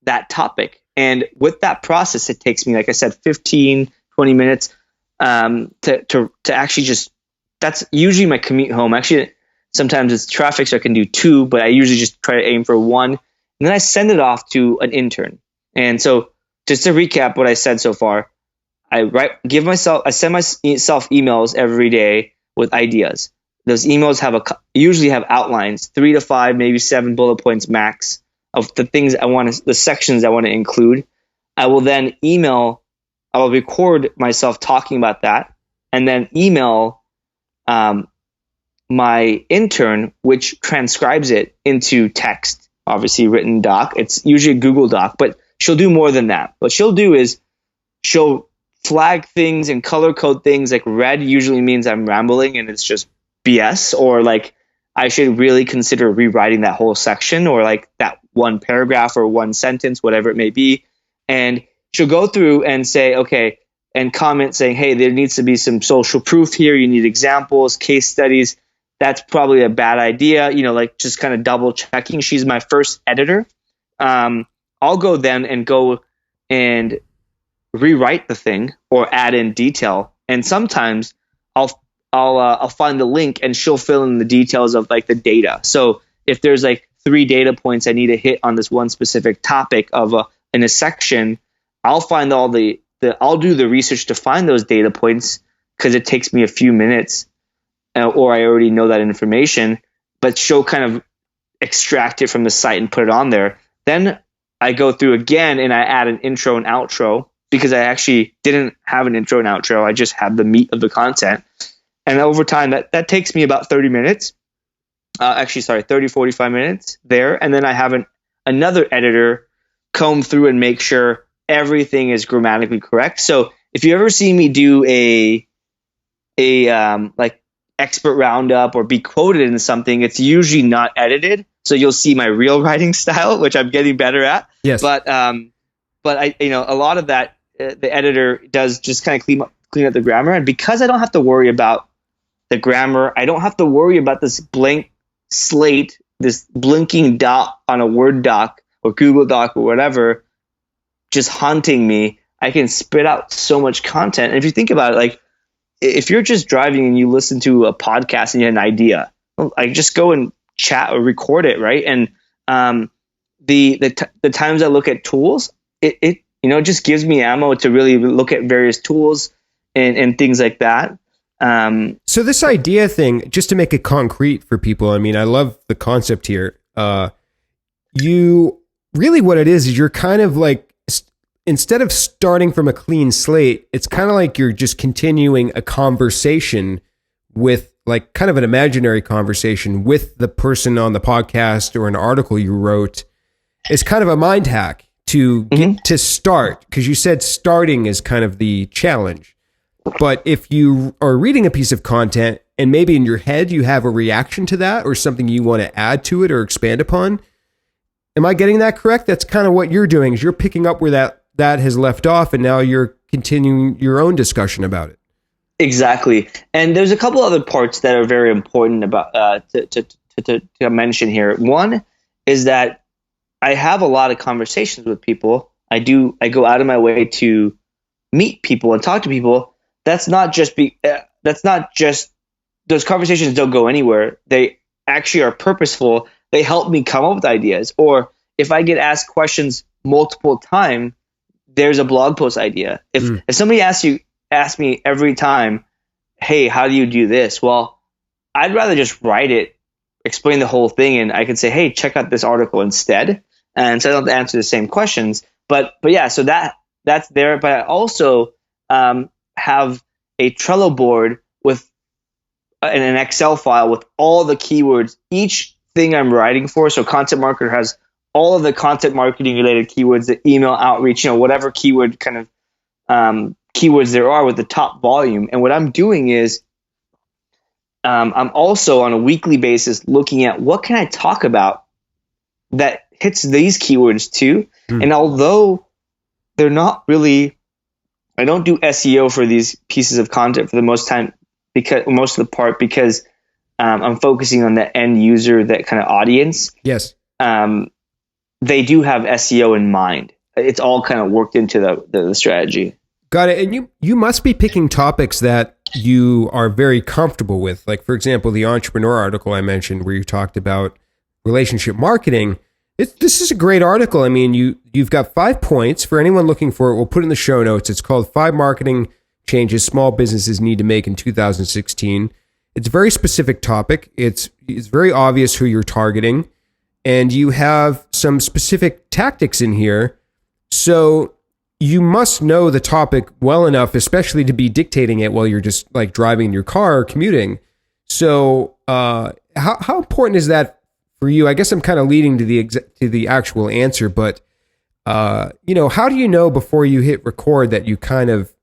that topic. And with that process, it takes me, like I said, 15, 20 minutes to actually just, that's usually my commute home. Actually, sometimes it's traffic, so I can do 2, but I usually just try to aim for 1. And then I send it off to an intern. And so just to recap what I said so far, I send myself emails every day with ideas. Those emails usually have outlines, 3 to 5, maybe 7 bullet points max of the things the sections I want to include. I will then I will record myself talking about that and then email my intern, which transcribes it into text, obviously written doc. It's usually a Google Doc, but she'll do more than that. What she'll do is she'll flag things and color code things. Like red usually means I'm rambling and it's just BS, or like I should really consider rewriting that whole section or like that one paragraph or one sentence, whatever it may be. And she'll go through and say, okay, and comment saying, hey, there needs to be some social proof here. You need examples, case studies. That's probably a bad idea. Like just kind of double checking. She's my first editor. I'll go then and rewrite the thing or add in detail. And sometimes I'll find the link and she'll fill in the details of like the data. So if there's like 3 data points I need to hit on this one specific topic in a section, I'll find I'll do the research to find those data points because it takes me a few minutes. Or I already know that information, but she'll kind of extract it from the site and put it on there. Then I go through again and I add an intro and outro because I actually didn't have an intro and outro. I just had the meat of the content. And over time, that takes me about 30 minutes. 30, 45 minutes there. And then I have another editor comb through and make sure everything is grammatically correct. So if you ever see me do a like expert roundup or be quoted in something, it's usually not edited. So you'll see my real writing style, which I'm getting better at. Yes. But I, a lot of that, the editor does just kind of clean up the grammar. And because I don't have to worry about the grammar, I don't have to worry about this blank slate, this blinking dot on a Word doc or Google Doc or whatever, just haunting me. I can spit out so much content. And if you think about it, like if you're just driving and you listen to a podcast and you have an idea, I just go and chat or record it, right? And the times I look at tools, it just gives me ammo to really look at various tools and things like that. So this idea thing, just to make it concrete for people, I mean, I love the concept here. You really, what it is you're kind of like, instead of starting from a clean slate, it's kind of like you're just continuing a conversation with, like, kind of an imaginary conversation with the person on the podcast or an article you wrote. It's kind of a mind hack to get to start, because you said starting is kind of the challenge. But if you are reading a piece of content and maybe in your head you have a reaction to that or something you want to add to it or expand upon, am I getting that correct? That's kind of what you're doing, is you're picking up where that has left off, and now you're continuing your own discussion about it. Exactly. And there's a couple other parts that are very important about to mention here. One is that I have a lot of conversations with people. I go out of my way to meet people and talk to people. That's not just those conversations don't go anywhere. They actually are purposeful. They help me come up with ideas. Or if I get asked questions multiple times, there's a blog post idea. If somebody asks me every time, hey, how do you do this? Well, I'd rather just write it, explain the whole thing, and I could say, hey, check out this article instead. And so I don't have to answer the same questions. But yeah, so that's there. But I also have a Trello board with an Excel file with all the keywords, each thing I'm writing for. So Content Marketer has all of the content marketing related keywords, the email outreach, whatever keyword kind of keywords there are with the top volume. And what I'm doing is I'm also on a weekly basis looking at what can I talk about that hits these keywords too. And although they're not really, I don't do SEO for these pieces of content for the most of the part, because I'm focusing on the end user, that kind of audience. Yes. They do have SEO in mind. It's all kind of worked into the strategy. Got it. And you must be picking topics that you are very comfortable with. Like, for example, the entrepreneur article I mentioned where you talked about relationship marketing. This is a great article. I mean, you've got 5 points for anyone looking for it. We'll put it in the show notes. It's called 5 Marketing Changes Small Businesses Need to Make in 2016. It's a very specific topic. It's very obvious who you're targeting. And you have some specific tactics in here. So you must know the topic well enough, especially to be dictating it while you're just like driving in your car or commuting. So how important is that for you? I guess I'm kind of leading to the actual answer, but how do you know before you hit record that you kind of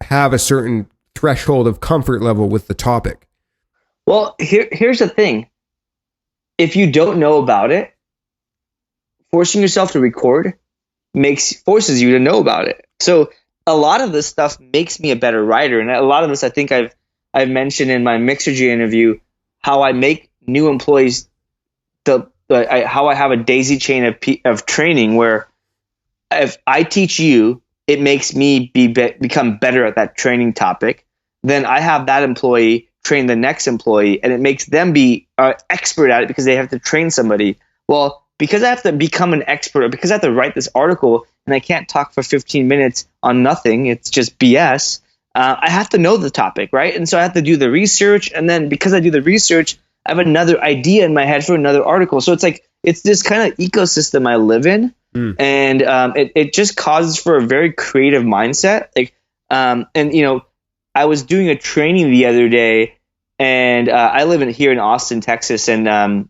have a certain threshold of comfort level with the topic? Well, here's the thing. If you don't know about it, forcing yourself to record forces you to know about it. So a lot of this stuff makes me a better writer. And a lot of this, I think I've mentioned in my Mixergy interview, how I make new employees, how I have a daisy chain of training where if I teach you, it makes me become better at that training topic. Then I have that employee train the next employee, and it makes them be expert at it because they have to train somebody. Well, because I have to become an expert, or because I have to write this article and I can't talk for 15 minutes on nothing, it's just BS, I have to know the topic, right? And so I have to do the research, and then because I do the research, I have another idea in my head for another article. So it's this kind of ecosystem I live in, and it just causes for a very creative mindset. I was doing a training the other day, and I live here in Austin, Texas, and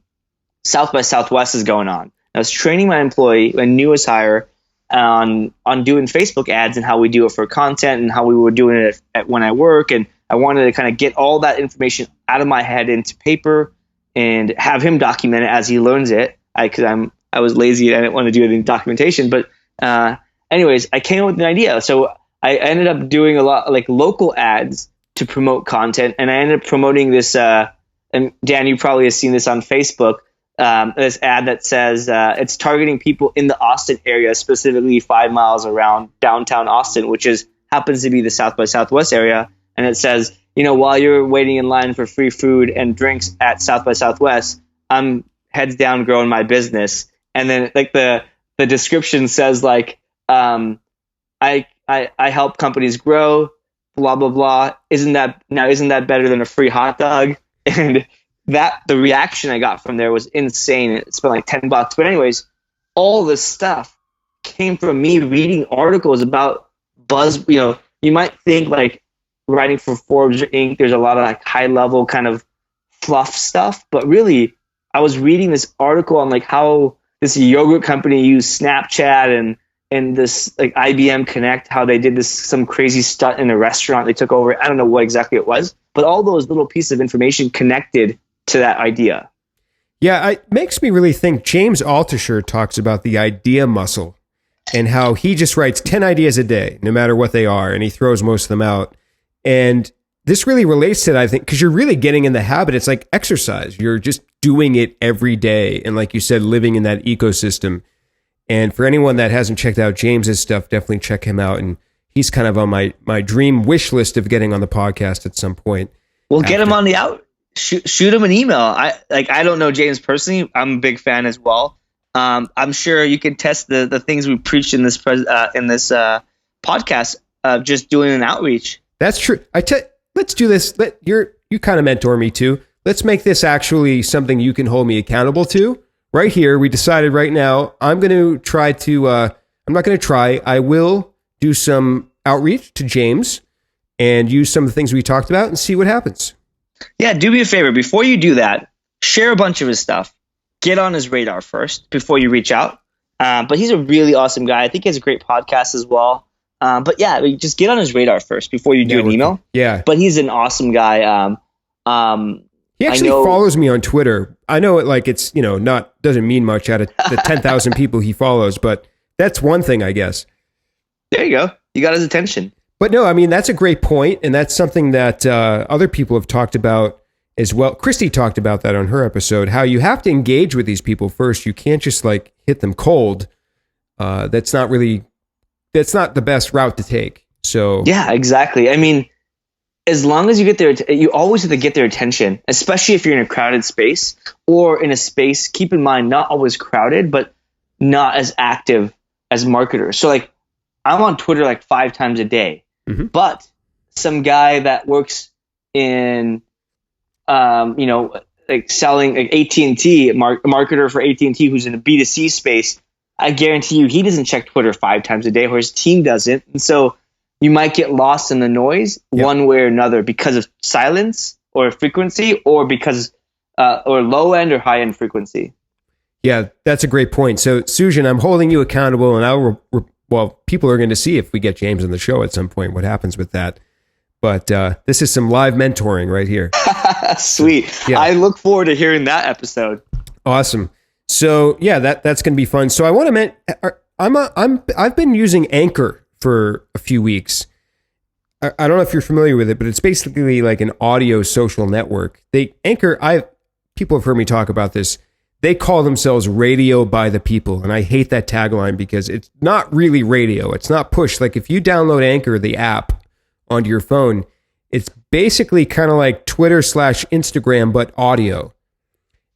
South by Southwest is going on. I was training my employee, my newest hire, on doing Facebook ads and how we do it for content and how we were doing it when I work. And I wanted to kind of get all that information out of my head into paper and have him document it as he learns it. Because I was lazy and I didn't want to do any documentation. But anyways, I came up with an idea. So I ended up doing a lot like local ads to promote content, and I ended up promoting this. And Dan, you probably have seen this on Facebook. This ad that says it's targeting people in the Austin area, specifically 5 miles around downtown Austin, which happens to be the South by Southwest area. And it says, while you're waiting in line for free food and drinks at South by Southwest, I'm heads down growing my business. And then like the description says like, I help companies grow, blah, blah, blah. Isn't that better than a free hot dog? And the reaction I got from there was insane. It spent like $10. But anyways, all this stuff came from me reading articles about buzz. You might think like writing for Forbes or Inc. There's a lot of like high level kind of fluff stuff, but really I was reading this article on like how this yogurt company used Snapchat and this like IBM Connect, how they did some crazy stunt in a restaurant they took over. I don't know what exactly it was, but all those little pieces of information connected to that idea. Yeah, it makes me really think. James Altucher talks about the idea muscle and how he just writes 10 ideas a day, no matter what they are, and he throws most of them out. And this really relates to that, I think, because you're really getting in the habit. It's like exercise. You're just doing it every day. And like you said, living in that ecosystem. And for anyone that hasn't checked out James's stuff, definitely check him out. And he's kind of on my dream wish list of getting on the podcast at some point. We'll get him on the out. Shoot him an email. I don't know James personally. I'm a big fan as well. I'm sure you can test the things we preach in this podcast of just doing an outreach. That's true. Let's do this. You kind of mentor me too. Let's make this actually something you can hold me accountable to. Right here, we decided right now, I'm going to try to, I'm not going to try, I will do some outreach to James and use some of the things we talked about and see what happens. Yeah, do me a favor. Before you do that, share a bunch of his stuff. Get on his radar first before you reach out. But he's a really awesome guy. I think he has a great podcast as well. But yeah, just get on his radar first before you do an email. Yeah. But he's an awesome guy. He actually follows me on Twitter. I know it like it's, doesn't mean much out of the 10,000 people he follows, but that's one thing, I guess. There you go. You got his attention. But no, I mean, that's a great point, and that's something that other people have talked about as well. Christy talked about that on her episode, how you have to engage with these people first. You can't just like hit them cold. That's not the best route to take. So yeah, exactly. I mean, as long as you get you always have to get their attention, especially if you're in a crowded space or in a space, keep in mind, not always crowded, but not as active as marketers. So like I'm on Twitter like 5 times a day, but some guy that works in, like selling like AT&T, marketer for AT&T who's in a B2C space, I guarantee you he doesn't check Twitter 5 times a day, or his team doesn't. And so you might get lost in the noise one way or another because of silence or frequency, or because or low end or high end frequency. Yeah, that's a great point. So Sujan, I'm holding you accountable, and people are going to see if we get James on the show at some point, what happens with that. But this is some live mentoring right here. Sweet. Yeah. I look forward to hearing that episode. Awesome. So yeah, that's going to be fun. So I want to I've been using Anchor for a few weeks. I don't know if you're familiar with it, but it's basically like an audio social network. People have heard me talk about this. They call themselves radio by the people. And I hate that tagline because it's not really radio. It's not push. Like if you download Anchor, the app, onto your phone, it's basically kind of like Twitter / Instagram, but audio.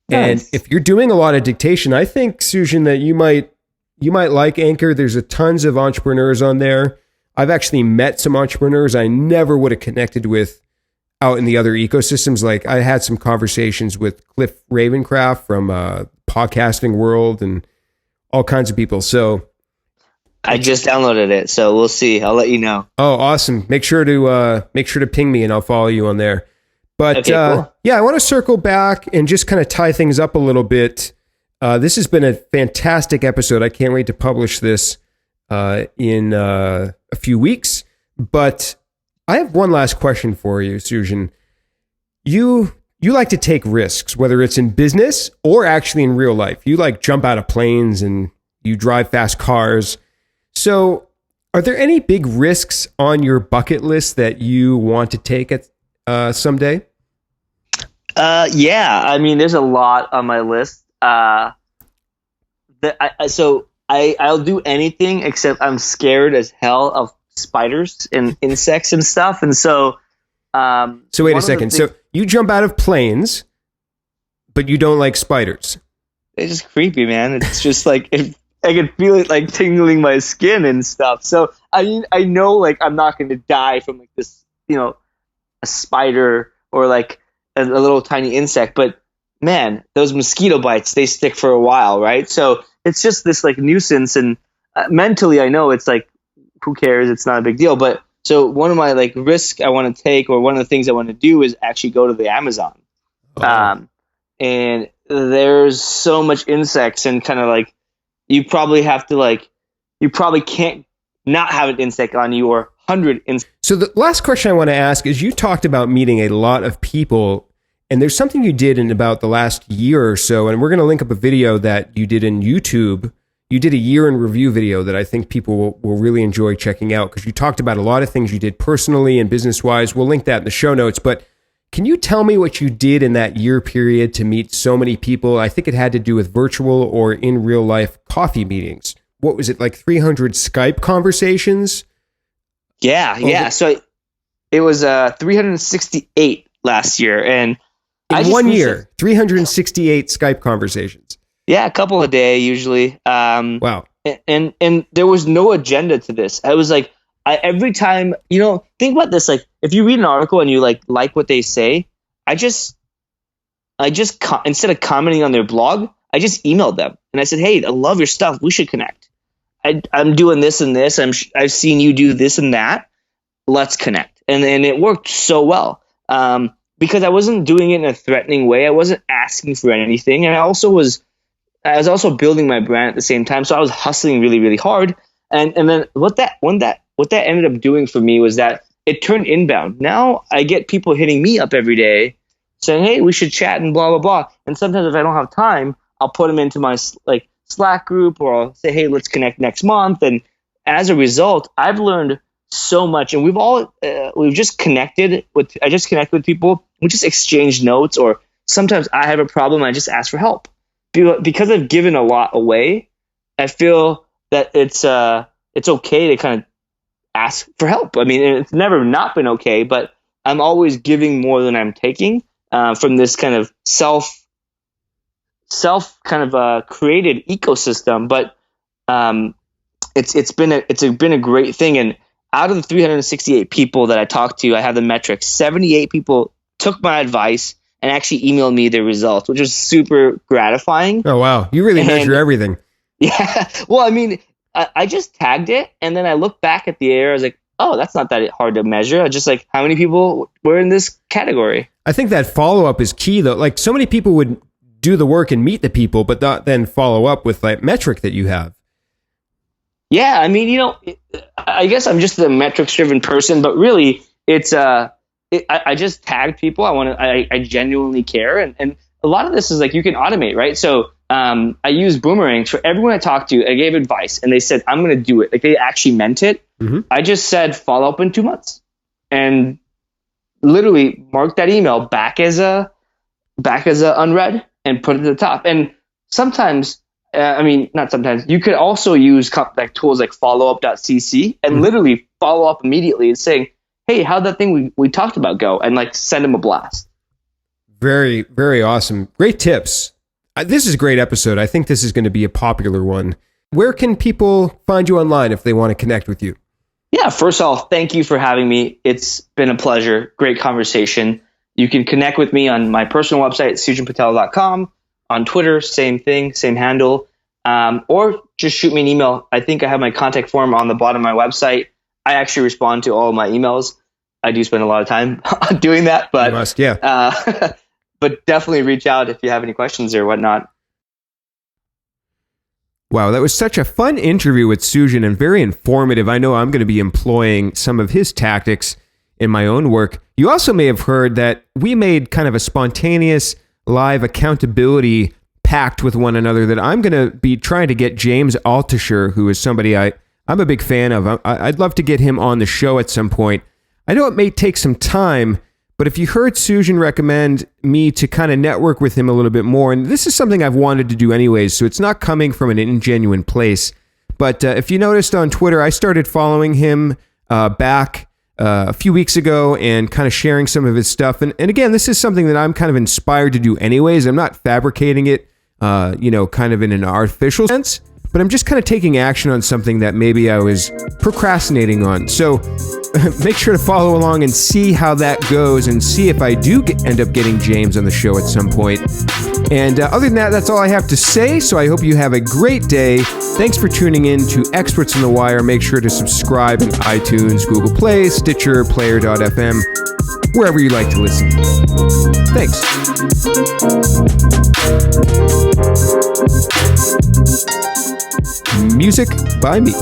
Nice. And if you're doing a lot of dictation, I think, Sujan, that you might like Anchor. There's a tons of entrepreneurs on there. I've actually met some entrepreneurs I never would have connected with out in the other ecosystems. Like I had some conversations with Cliff Ravencraft from podcasting world and all kinds of people. So I just downloaded it, so we'll see. I'll let you know. Oh, awesome. Make sure to ping me and I'll follow you on there. But okay, cool. Yeah, I want to circle back and just kind of tie things up a little bit. This has been a fantastic episode. I can't wait to publish this in a few weeks. But I have one last question for you, Sujan. You like to take risks, whether it's in business or actually in real life. You like jump out of planes and you drive fast cars. So Are there any big risks on your bucket list that you want to take at someday? Yeah, I mean, there's a lot on my list. I'll do anything except I'm scared as hell of spiders and insects and stuff. And so, so wait a second. So you jump out of planes, but you don't like spiders. They're just creepy, man. It's just like I can feel it like tingling my skin and stuff. So I mean, I know like I'm not going to die from like this, a spider or like a little tiny insect, but man, those mosquito bites, they stick for a while, right? So it's just this like nuisance, and mentally I know it's like, who cares? It's not a big deal. But so one of my like risks I want to take, or one of the things I want to do, is actually go to the Amazon. Oh. And there's so much insects, and kind of like, you probably can't not have an insect on you, or 100 insects. So the last question I want to ask is, you talked about meeting a lot of people, and there's something you did in about the last year or so, and we're going to link up a video that you did in YouTube. You did a year in review video that I think people will really enjoy checking out, because you talked about a lot of things you did personally and business-wise. We'll link that in the show notes, but can you tell me what you did in that year period to meet so many people? I think it had to do with virtual or in real life coffee meetings. What was it, like 300 Skype conversations? Yeah. So it was 368 last year, and in 1 year, 368 Skype conversations. Yeah, a couple a day usually. Wow. And there was no agenda to this. I was like, every time, think about this. Like, if you read an article and you like what they say, I just instead of commenting on their blog, I just emailed them and I said, hey, I love your stuff. We should connect. I'm doing this and this. I've seen you do this and that. Let's connect. And it worked so well. Because I wasn't doing it in a threatening way. I wasn't asking for anything. And I was also building my brand at the same time. So I was hustling really, really hard. And then what that ended up doing for me was that it turned inbound. Now I get people hitting me up every day saying, hey, we should chat and blah, blah, blah. And sometimes if I don't have time, I'll put them into my like Slack group, or I'll say, hey, let's connect next month. And as a result, I've learned so much. And we've just connected with people. We just exchange notes, or sometimes I have a problem, I just ask for help. Because I've given a lot away, I feel that it's okay to kind of ask for help. I mean, it's never not been okay, but I'm always giving more than I'm taking, from this kind of self kind of created ecosystem. But it's been a great thing. And out of the 368 people that I talked to, I have the metrics. 78 people took my advice and actually emailed me their results, which was super gratifying. Oh, wow. You really measure everything. Yeah. Well, I mean, I just tagged it, and then I looked back at the area. I was like, oh, that's not that hard to measure. I just like, how many people were in this category? I think that follow-up is key, though. Like, so many people would do the work and meet the people, but not then follow up with like metric that you have. Yeah. I mean, I guess I'm just a metrics-driven person, but really it's, I just tagged people. I genuinely care. And a lot of this is like, you can automate, right? So I use boomerangs for everyone I talked to. I gave advice and they said, I'm going to do it. Like, they actually meant it. Mm-hmm. I just said, follow up in 2 months, and literally mark that email back as a unread and put it at the top. And sometimes, not sometimes, you could also use like tools like followup.cc and mm-hmm. literally follow up immediately and saying, hey, how'd that thing we talked about go? And like, send them a blast. Very, very awesome. Great tips. This is a great episode. I think this is going to be a popular one. Where can people find you online if they want to connect with you? Yeah, first of all, thank you for having me. It's been a pleasure. Great conversation. You can connect with me on my personal website, sujanpatel.com. On Twitter, same thing, same handle. Or just shoot me an email. I think I have my contact form on the bottom of my website. I actually respond to all of my emails. I do spend a lot of time doing that, but you must, yeah. But definitely reach out if you have any questions or whatnot. Wow, that was such a fun interview with Sujan and very informative. I know I'm going to be employing some of his tactics in my own work. You also may have heard that we made kind of a spontaneous live accountability pact with one another that I'm going to be trying to get James Altucher, who is somebody I I'm a big fan of. I'd love to get him on the show at some point. I know it may take some time, but if you heard Sujan recommend me to kind of network with him a little bit more, and this is something I've wanted to do anyways, so it's not coming from an ingenuine place. But if you noticed on Twitter, I started following him back a few weeks ago and kind of sharing some of his stuff. And again, this is something that I'm kind of inspired to do anyways. I'm not fabricating it, kind of in an artificial sense, but I'm just kind of taking action on something that maybe I was procrastinating on. So make sure to follow along and see how that goes and see if I do end up getting James on the show at some point. And other than that, that's all I have to say. So I hope you have a great day. Thanks for tuning in to Experts in the Wire. Make sure to subscribe in iTunes, Google Play, Stitcher, Player.fm, wherever you like to listen. Thanks. Music by me.